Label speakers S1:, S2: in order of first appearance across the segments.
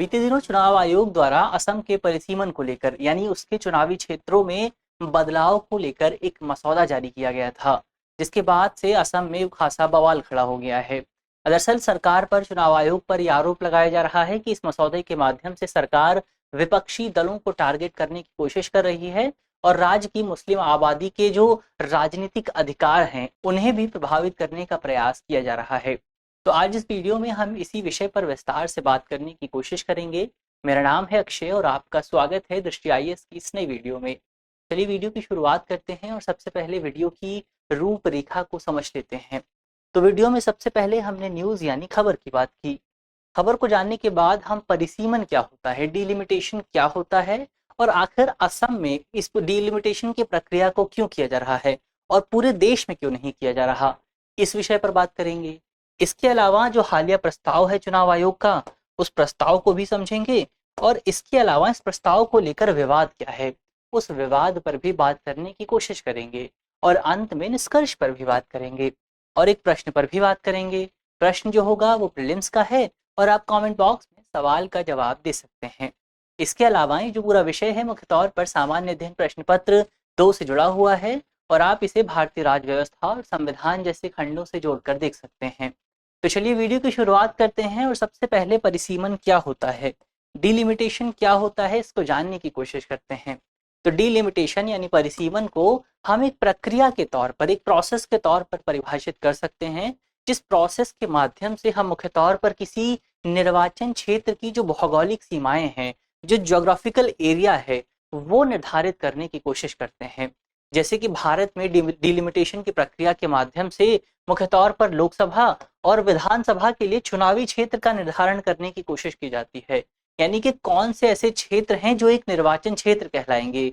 S1: बीते दिनों चुनाव आयोग द्वारा असम के परिसीमन को लेकर यानी उसके चुनावी क्षेत्रों में बदलाव को लेकर एक मसौदा जारी किया गया था, जिसके बाद से असम में खासा बवाल खड़ा हो गया है। दरअसल सरकार पर चुनाव आयोग पर यह आरोप लगाया जा रहा है कि इस मसौदे के माध्यम से सरकार विपक्षी दलों को टारगेट करने की कोशिश कर रही है और राज्य की मुस्लिम आबादी के जो राजनीतिक अधिकार हैं उन्हें भी प्रभावित करने का प्रयास किया जा रहा है। तो आज इस वीडियो में हम इसी विषय पर विस्तार से बात करने की कोशिश करेंगे। मेरा नाम है अक्षय और आपका स्वागत है दृष्टि आईएएस की इस नई वीडियो में। चलिए वीडियो की शुरुआत करते हैं और सबसे पहले वीडियो की रूपरेखा को समझ लेते हैं। तो वीडियो में सबसे पहले हमने न्यूज़ यानी खबर की बात की। खबर को जानने के बाद हम परिसीमन क्या होता है, डिलिमिटेशन क्या होता है और आखिर असम में इस डिलिमिटेशन की प्रक्रिया को क्यों किया जा रहा है और पूरे देश में क्यों नहीं किया जा रहा, इस विषय पर बात करेंगे। इसके अलावा जो हालिया प्रस्ताव है चुनाव आयोग का, उस प्रस्ताव को भी समझेंगे और इसके अलावा इस प्रस्ताव को लेकर विवाद क्या है, उस विवाद पर भी बात करने की कोशिश करेंगे और अंत में निष्कर्ष पर भी बात करेंगे और एक प्रश्न पर भी बात करेंगे। प्रश्न जो होगा वो प्रीलिम्स का है और आप कमेंट बॉक्स में सवाल का जवाब दे सकते हैं। इसके अलावा ये जो पूरा विषय है मुख्य तौर पर सामान्य अध्ययन प्रश्न पत्र 2 से जुड़ा हुआ है और आप इसे भारतीय राज्य व्यवस्था और संविधान जैसे खंडों से जोड़कर देख सकते हैं। तो चलिए वीडियो की शुरुआत करते हैं और सबसे पहले परिसीमन क्या होता है, डिलिमिटेशन क्या होता है, इसको जानने की कोशिश करते हैं। तो डिलिमिटेशन यानी परिसीमन को हम एक प्रक्रिया के तौर पर, एक प्रोसेस के तौर पर परिभाषित कर सकते हैं, जिस प्रोसेस के माध्यम से हम मुख्य तौर पर किसी निर्वाचन क्षेत्र की जो भौगोलिक सीमाएं हैं, जो ज्योग्राफिकल एरिया है, वो निर्धारित करने की कोशिश करते हैं। जैसे कि भारत में डिलिमिटेशन की प्रक्रिया के माध्यम से मुख्य तौर पर लोकसभा और विधानसभा के लिए चुनावी क्षेत्र का निर्धारण करने की कोशिश की जाती है, यानी कि कौन से ऐसे क्षेत्र हैं जो एक निर्वाचन क्षेत्र कहलाएंगे,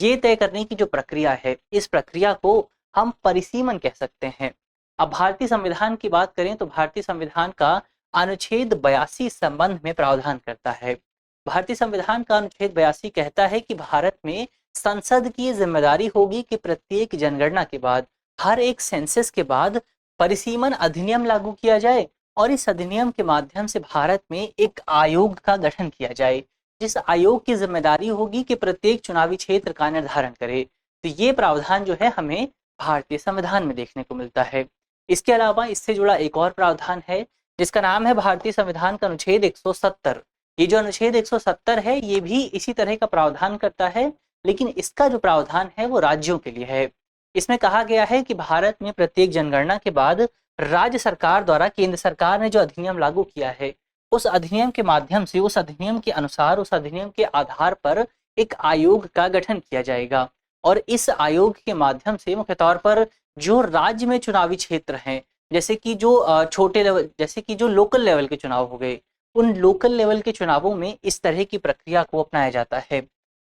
S1: ये तय करने की जो प्रक्रिया है, इस प्रक्रिया को हम परिसीमन कह सकते हैं। अब भारतीय संविधान की बात करें तो भारतीय संविधान का अनुच्छेद 82 इस संबंध में प्रावधान करता है। भारतीय संविधान का अनुच्छेद 82 कहता है कि भारत में संसद की ये जिम्मेदारी होगी कि प्रत्येक जनगणना के बाद, हर एक सेंसस के बाद परिसीमन अधिनियम लागू किया जाए और इस अधिनियम के माध्यम से भारत में एक आयोग का गठन किया जाए, जिस आयोग की जिम्मेदारी होगी कि प्रत्येक चुनावी क्षेत्र का निर्धारण करे। तो ये प्रावधान जो है हमें भारतीय संविधान में देखने को मिलता है। इसके अलावा इससे जुड़ा एक और प्रावधान है जिसका नाम है भारतीय संविधान का अनुच्छेद 170। ये जो अनुच्छेद 170 है ये भी इसी तरह का प्रावधान करता है, लेकिन इसका जो प्रावधान है वो राज्यों के लिए है। इसमें कहा गया है कि भारत में प्रत्येक जनगणना के बाद राज्य सरकार द्वारा केंद्र सरकार ने जो अधिनियम लागू किया है, उस अधिनियम के माध्यम से, उस अधिनियम के अनुसार, उस अधिनियम के आधार पर एक आयोग का गठन किया जाएगा और इस आयोग के माध्यम से मुख्य तौर पर जो राज्य में चुनावी क्षेत्र हैं, जैसे कि जो छोटे लेवल, जैसे कि जो लोकल लेवल के चुनाव हो गए, उन लोकल लेवल के चुनावों में इस तरह की प्रक्रिया को अपनाया जाता है।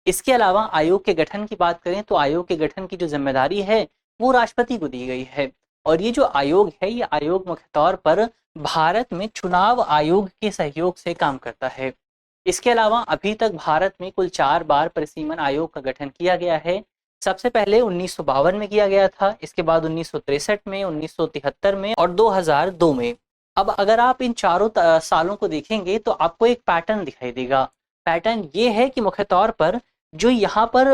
S1: इसके अलावा आयोग के गठन की बात करें तो आयोग के गठन की जो जिम्मेदारी है वो राष्ट्रपति को दी गई है और ये जो आयोग है, ये आयोग मुख्य तौर पर भारत में चुनाव आयोग के सहयोग से काम करता है। इसके अलावा अभी तक भारत में कुल 4 बार परिसीमन आयोग का गठन किया गया है। सबसे पहले 1952 में किया गया था, इसके बाद 1963 में, 1973 में और 2002 में। अब अगर आप इन चारों सालों को देखेंगे तो आपको एक पैटर्न दिखाई देगा। पैटर्न ये है कि मुख्य तौर पर जो यहाँ पर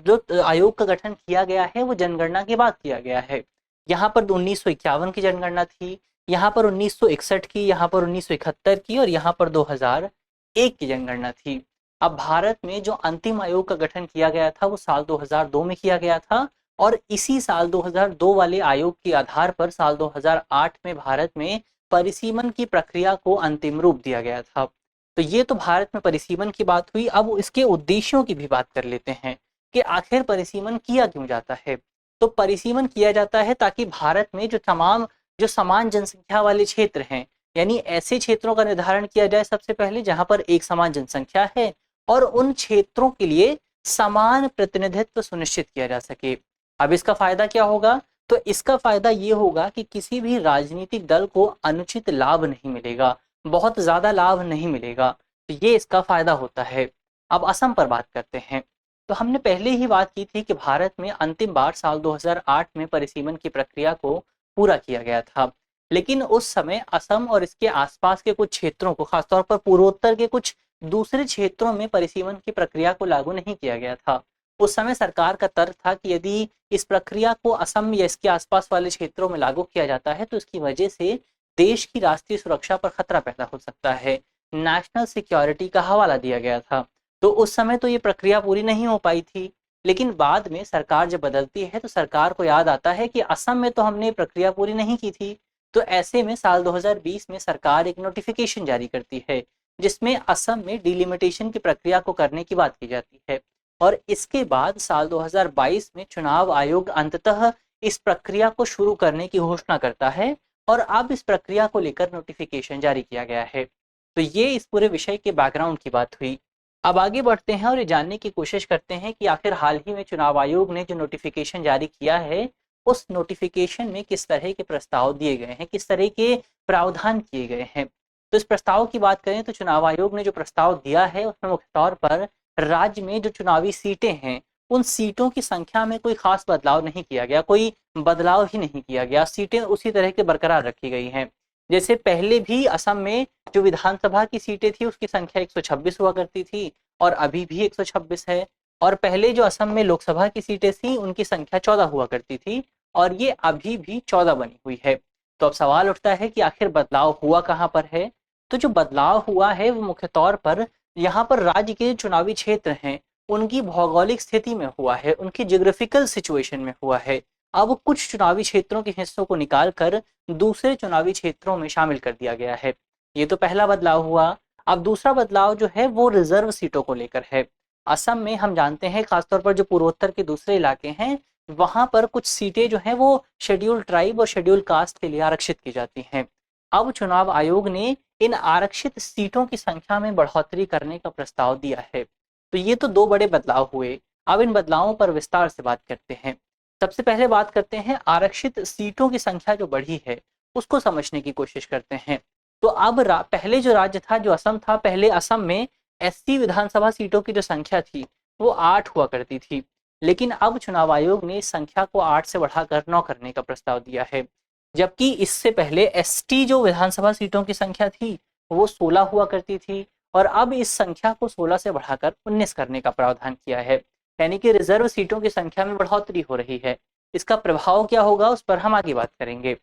S1: जो आयोग का गठन किया गया है वो जनगणना के बाद किया गया है। यहाँ पर 1951 की जनगणना थी, यहाँ पर 1961 की, यहाँ पर 1971 की और यहाँ पर 2001 की जनगणना थी। अब भारत में जो अंतिम आयोग का गठन किया गया था वो साल 2002 में किया गया था और इसी साल 2002 वाले आयोग के आधार पर साल 2008 में भारत में परिसीमन की प्रक्रिया को अंतिम रूप दिया गया था। तो ये तो भारत में परिसीमन की बात हुई। अब इसके उद्देश्यों की भी बात कर लेते हैं कि आखिर परिसीमन किया क्यों जाता है। तो परिसीमन किया जाता है ताकि भारत में जो समान जनसंख्या वाले क्षेत्र हैं, यानी ऐसे क्षेत्रों का निर्धारण किया जाए सबसे पहले जहां पर एक समान जनसंख्या है और उन क्षेत्रों के लिए समान प्रतिनिधित्व सुनिश्चित किया जा सके। अब इसका फायदा क्या होगा? तो इसका फायदा ये होगा कि किसी भी राजनीतिक दल को अनुचित लाभ नहीं मिलेगा, बहुत ज्यादा लाभ नहीं मिलेगा। तो ये इसका फायदा होता है। अब असम पर बात करते हैं। तो हमने पहले ही बात की थी कि भारत में अंतिम बार साल 2008 में परिसीमन की प्रक्रिया को पूरा किया गया था, लेकिन उस समय असम और इसके आसपास के कुछ क्षेत्रों को, खासतौर पर पूर्वोत्तर के कुछ दूसरे क्षेत्रों में परिसीमन की प्रक्रिया को लागू नहीं किया गया था। उस समय सरकार का तर्क था कि यदि इस प्रक्रिया को असम या इसके आसपास वाले क्षेत्रों में लागू किया जाता है तो इसकी वजह से देश की राष्ट्रीय सुरक्षा पर खतरा पैदा हो सकता है, नेशनल सिक्योरिटी का हवाला दिया गया था। तो उस समय तो ये प्रक्रिया पूरी नहीं हो पाई थी, लेकिन बाद में सरकार जब बदलती है तो सरकार को याद आता है कि असम में तो हमने प्रक्रिया पूरी नहीं की थी। तो ऐसे में साल 2020 में सरकार एक नोटिफिकेशन जारी करती है जिसमें असम में डिलिमिटेशन की प्रक्रिया को करने की बात की जाती है। और इसके बाद साल 2022 में चुनाव आयोग अंततः इस प्रक्रिया को शुरू करने की घोषणा करता है और अब इस प्रक्रिया को लेकर नोटिफिकेशन जारी किया गया है। तो ये इस पूरे विषय के बैकग्राउंड की बात हुई। अब आगे बढ़ते हैं और ये जानने की कोशिश करते हैं कि आखिर हाल ही में चुनाव आयोग ने जो नोटिफिकेशन जारी किया है उस नोटिफिकेशन में किस तरह के प्रस्ताव दिए गए हैं, किस तरह के प्रावधान किए गए हैं। तो इस प्रस्ताव की बात करें तो चुनाव आयोग ने जो प्रस्ताव दिया है उसमें मुख्य तौर पर राज्य में जो चुनावी सीटें हैं उन सीटों की संख्या में कोई खास बदलाव नहीं किया गया, कोई बदलाव ही नहीं किया गया, सीटें उसी तरह के बरकरार रखी गई हैं। जैसे पहले भी असम में जो विधानसभा की सीटें थी उसकी संख्या 126 हुआ करती थी और अभी भी 126 है। और पहले जो असम में लोकसभा की सीटें थी उनकी संख्या 14 हुआ करती थी और ये अभी भी 14 बनी हुई है। तो अब सवाल उठता है कि आखिर बदलाव हुआ कहाँ पर है। तो जो बदलाव हुआ है वो मुख्य तौर पर यहाँ पर राज्य के चुनावी क्षेत्र हैं उनकी भौगोलिक स्थिति में हुआ है, उनकी ज्योग्राफिकल सिचुएशन में हुआ है। अब कुछ चुनावी क्षेत्रों के हिस्सों को निकालकर दूसरे चुनावी क्षेत्रों में शामिल कर दिया गया है। ये तो पहला बदलाव हुआ। अब दूसरा बदलाव जो है वो रिजर्व सीटों को लेकर है। असम में हम जानते हैं खासतौर पर जो पूर्वोत्तर के दूसरे इलाके हैं वहां पर कुछ सीटें जो हैं वो शेड्यूल ट्राइब और शेड्यूल कास्ट के लिए आरक्षित की जाती हैं। अब चुनाव आयोग ने इन आरक्षित सीटों की संख्या में बढ़ोतरी करने का प्रस्ताव दिया है। तो ये तो दो बड़े बदलाव हुए। अब इन बदलावों पर विस्तार से बात करते हैं। सबसे पहले बात करते हैं आरक्षित सीटों की संख्या जो बढ़ी है उसको समझने की कोशिश करते हैं। तो अब पहले जो राज्य था, जो असम था, पहले असम में एससी विधानसभा सीटों की जो संख्या थी वो 8 हुआ करती थी, लेकिन अब चुनाव आयोग ने इस संख्या को 8 से बढ़ाकर 9 करने का प्रस्ताव दिया है। जबकि इससे पहले एसटी जो विधानसभा सीटों की संख्या थी वो 16 हुआ करती थी और अब इस संख्या को 16 से बढ़ाकर 19 करने का प्रावधान किया है। यानी कि रिजर्व सीटों की संख्या में बढ़ोतरी हो रही है। इसका प्रभाव क्या होगा उस पर हम आगे बात करेंगे।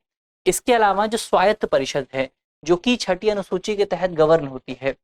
S1: इसके अलावा जो स्वायत्त परिषद है जो कि छठी अनुसूची के तहत गवर्न होती है,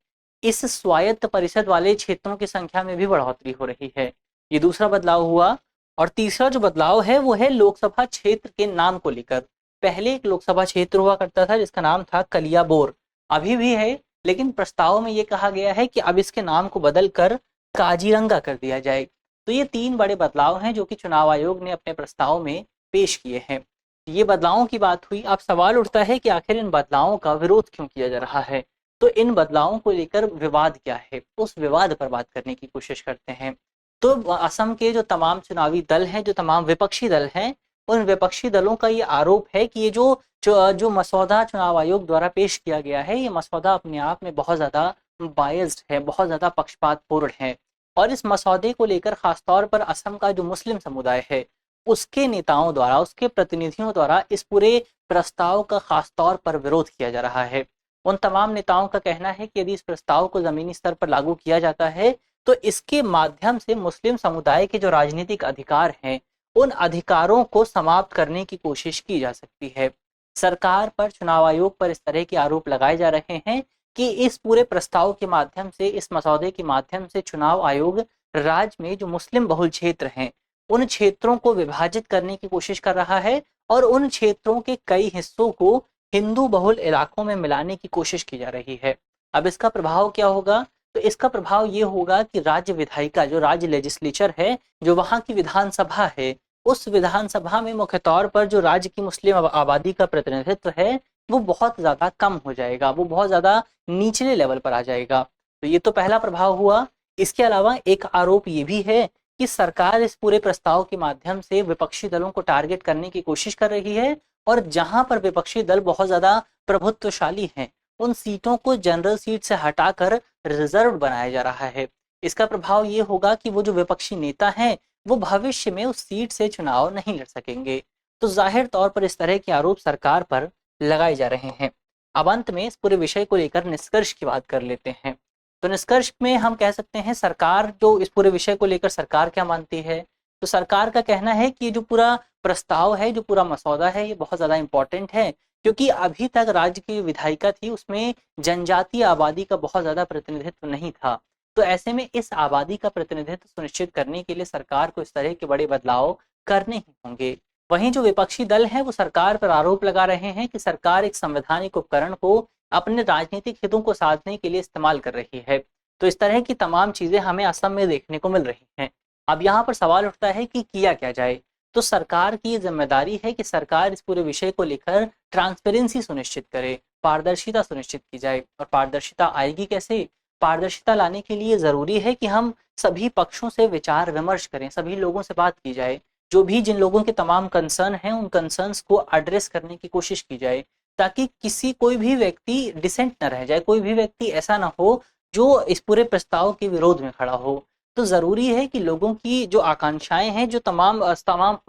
S1: इस स्वायत्त परिषद वाले क्षेत्रों की संख्या में भी बढ़ोतरी हो रही है। ये दूसरा बदलाव हुआ। और तीसरा जो बदलाव है वो है लोकसभा क्षेत्र के नाम को लेकर। पहले एक लोकसभा क्षेत्र हुआ करता था जिसका नाम था कलियाबोर, अभी भी है, लेकिन प्रस्ताव में ये कहा गया है कि अब इसके नाम को बदलकर काजीरंगा कर दिया जाए। तो ये 3 बड़े बदलाव हैं जो कि चुनाव आयोग ने अपने प्रस्ताव में पेश किए हैं। ये बदलावों की बात हुई। अब सवाल उठता है कि आखिर इन बदलावों का विरोध क्यों किया जा रहा है। तो इन बदलावों को लेकर विवाद क्या है, उस विवाद पर बात करने की कोशिश करते हैं। तो असम के जो तमाम चुनावी दल हैं, जो तमाम विपक्षी दल हैं, उन विपक्षी दलों का ये आरोप है कि ये जो मसौदा चुनाव आयोग द्वारा पेश किया गया है ये मसौदा अपने आप में बहुत ज़्यादा बायस्ड है, बहुत ज़्यादा पक्षपातपूर्ण है। और इस मसौदे को लेकर खासतौर पर असम का जो मुस्लिम समुदाय है उसके नेताओं द्वारा, उसके प्रतिनिधियों द्वारा इस पूरे प्रस्ताव का खासतौर पर विरोध किया जा रहा है। उन तमाम नेताओं का कहना है कि यदि इस प्रस्ताव को ज़मीनी स्तर पर लागू किया जाता है तो इसके माध्यम से मुस्लिम समुदाय के जो राजनीतिक अधिकार हैं उन अधिकारों को समाप्त करने की कोशिश की जा सकती है। सरकार पर, चुनाव आयोग पर इस तरह के आरोप लगाए जा रहे हैं कि इस पूरे प्रस्ताव के माध्यम से, इस मसौदे के माध्यम से चुनाव आयोग राज्य में जो मुस्लिम बहुल क्षेत्र हैं उन क्षेत्रों को विभाजित करने की कोशिश कर रहा है और उन क्षेत्रों के कई हिस्सों को हिंदू बहुल इलाकों में मिलाने की कोशिश की जा रही है। अब इसका प्रभाव क्या होगा। तो इसका प्रभाव ये होगा कि राज्य विधायिका, जो राज्य लेजिस्लेचर है, जो वहाँ की विधानसभा है, उस विधानसभा में मुख्य तौर पर जो राज्य की मुस्लिम आबादी का प्रतिनिधित्व है वो बहुत ज़्यादा कम हो जाएगा, वो बहुत ज़्यादा निचले लेवल पर आ जाएगा। तो ये तो पहला प्रभाव हुआ। इसके अलावा एक आरोप ये भी है कि सरकार इस पूरे प्रस्ताव के माध्यम से विपक्षी दलों को टारगेट करने की कोशिश कर रही है और जहां पर विपक्षी दल बहुत ज़्यादा प्रभुत्वशाली हैं उन सीटों को जनरल सीट से हटाकर रिजर्व बनाया जा रहा है। इसका प्रभाव ये होगा कि वो जो विपक्षी नेता हैं वो भविष्य में उस सीट से चुनाव नहीं लड़ सकेंगे। तो जाहिर तौर पर इस तरह के आरोप सरकार पर लगाए जा रहे हैं। अब अंत में इस पूरे विषय को लेकर निष्कर्ष की बात कर लेते हैं। तो निष्कर्ष में हम कह सकते हैं सरकार जो इस पूरे विषय को लेकर सरकार क्या मानती है। तो सरकार का कहना है कि जो पूरा प्रस्ताव है, जो पूरा मसौदा है, ये बहुत ज़्यादा इम्पोर्टेंट है, क्योंकि अभी तक राज्य की विधायिका थी उसमें जनजातीय आबादी का बहुत ज़्यादा प्रतिनिधित्व नहीं था। तो ऐसे में इस आबादी का प्रतिनिधित्व सुनिश्चित करने के लिए सरकार को इस तरह के बड़े बदलाव करने ही होंगे। वहीं जो विपक्षी दल है वो सरकार पर आरोप लगा रहे हैं कि सरकार एक संवैधानिक उपकरण को अपने राजनीतिक हितों को साधने के लिए इस्तेमाल कर रही है। तो इस तरह की तमाम चीजें हमें असम में देखने को मिल रही हैं। अब यहाँ पर सवाल उठता है कि किया क्या जाए। तो सरकार की जिम्मेदारी है कि सरकार इस पूरे विषय को लेकर ट्रांसपेरेंसी सुनिश्चित करे, पारदर्शिता सुनिश्चित की जाए। और पारदर्शिता आएगी कैसे? पारदर्शिता लाने के लिए जरूरी है कि हम सभी पक्षों से विचार विमर्श करें, सभी लोगों से बात की जाए, जो भी जिन लोगों के तमाम कंसर्न हैं उन कंसर्न्स को एड्रेस करने की कोशिश की जाए, ताकि कोई भी व्यक्ति डिसेंट न रह जाए, कोई भी व्यक्ति ऐसा ना हो जो इस पूरे प्रस्ताव के विरोध में खड़ा हो। तो जरूरी है कि लोगों की जो आकांक्षाएं हैं, जो तमाम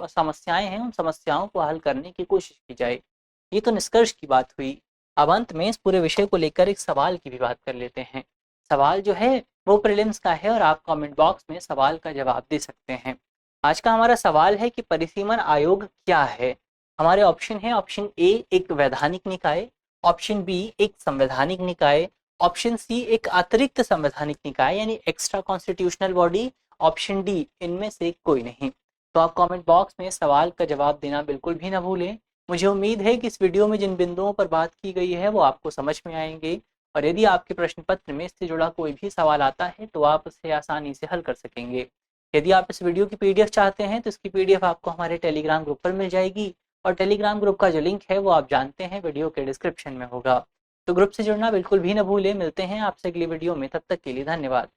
S1: समस्याएं हैं, उन समस्याओं को हल करने की कोशिश की जाए। ये तो निष्कर्ष की बात हुई। अब अंत में इस पूरे विषय को लेकर एक सवाल की भी बात कर लेते हैं। सवाल जो है वो प्रीलिम्स का है और आप कमेंट बॉक्स में सवाल का जवाब दे सकते हैं। आज का हमारा सवाल है कि परिसीमन आयोग क्या है। हमारे ऑप्शन है, ऑप्शन ए एक वैधानिक निकाय, ऑप्शन बी एक संवैधानिक निकाय, ऑप्शन सी एक अतिरिक्त संवैधानिक निकाय यानी extra constitutional body, option D इनमें से कोई नहीं। तो आप कमेंट बॉक्स में सवाल का जवाब देना बिल्कुल भी ना भूलें। मुझे उम्मीद है कि इस वीडियो में जिन बिंदुओं पर बात की गई है वो आपको समझ में आएंगे, और यदि आपके प्रश्न पत्र में इससे जुड़ा कोई भी सवाल आता है तो आप उसे आसानी से हल कर सकेंगे। यदि आप इस वीडियो की पीडीएफ चाहते हैं तो इसकी पीडीएफ आपको हमारे टेलीग्राम ग्रुप पर मिल जाएगी, और टेलीग्राम ग्रुप का जो लिंक है वो आप जानते हैं वीडियो के डिस्क्रिप्शन में होगा। तो ग्रुप से जुड़ना बिल्कुल भी न भूलें। मिलते हैं आपसे अगली वीडियो में, तब तक के लिए धन्यवाद।